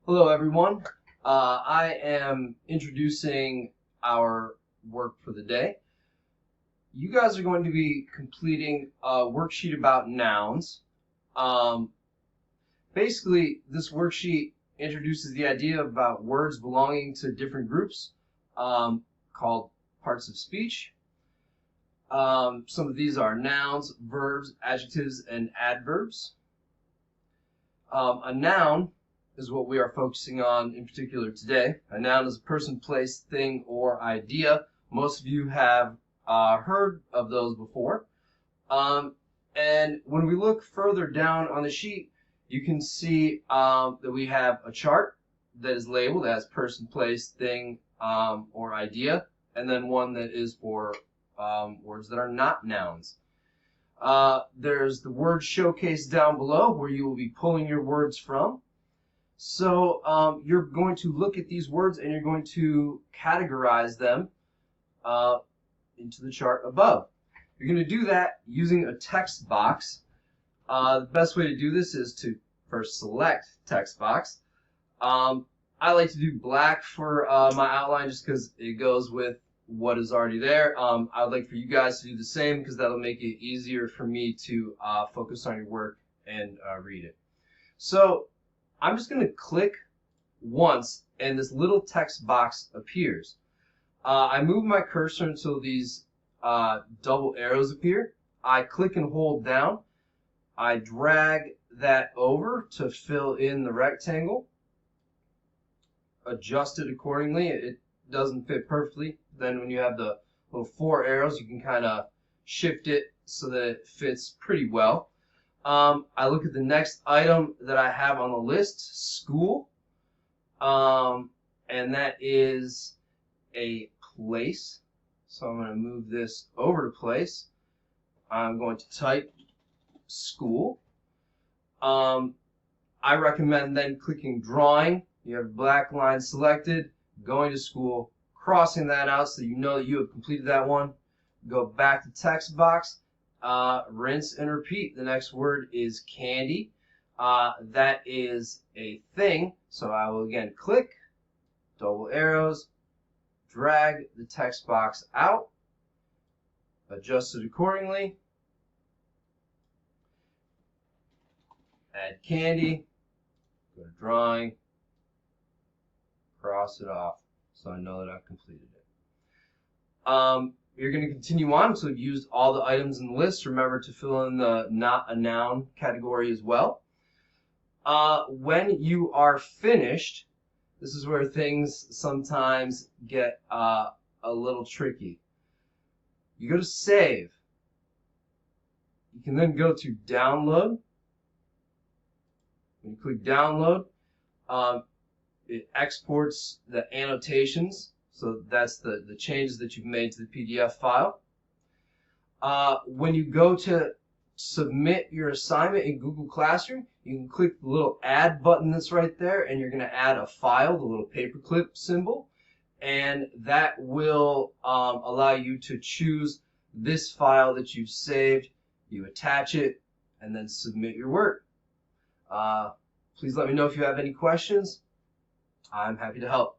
Hello everyone. I am introducing our work for the day. You guys are going to be completing a worksheet about nouns. Um, Basically, this worksheet introduces the idea about words belonging to different groups called parts of speech. Some of these are nouns, verbs, adjectives, and adverbs. A noun is what we are focusing on in particular today. A noun is a person, place, thing, or idea. Most of you have heard of those before. And when we look further down on the sheet, you can see that we have a chart that is labeled as person, place, thing, or idea, and then one that is for words that are not nouns. There's the word showcase down below where you will be pulling your words from. So you're going to look at these words and you're going to categorize them into the chart above. You're going to do that using a text box. The best way to do this is to first select text box. I like to do black for my outline just because it goes with what is already there. I would like for you guys to do the same because that'll make it easier for me to focus on your work and read it. So I'm just going to click once and this little text box appears. I move my cursor until these double arrows appear. I click and hold down. I drag that over to fill in the rectangle. Adjust it accordingly. It doesn't fit perfectly. Then when you have the little four arrows, you can kind of shift it so that it fits pretty well. I look at the next item that I have on the list, school, and that is a place. So I'm going to move this over to place. I'm going to type school. I recommend then clicking drawing. You have black line selected, going to school, crossing that out so you know that you have completed that one. Go back to text box, rinse and repeat. The next word is candy. That is a thing. So I will again click, double arrows, drag the text box out, adjust it accordingly, add candy, go to drawing, cross it off so I know that I've completed it. You're going to continue on until you've used all the items in the list. Remember to fill in the not a noun category as well. When you are finished, this is where things sometimes get a little tricky. You go to save. You can then go to download. When you click download, it exports the annotations. So that's the changes that you've made to the PDF file. When you go to submit your assignment in Google Classroom, you can click the little add button that's right there, and you're going to add a file, the little paperclip symbol, and that will allow you to choose this file that you've saved. You attach it, and then submit your work. Please let me know if you have any questions. I'm happy to help.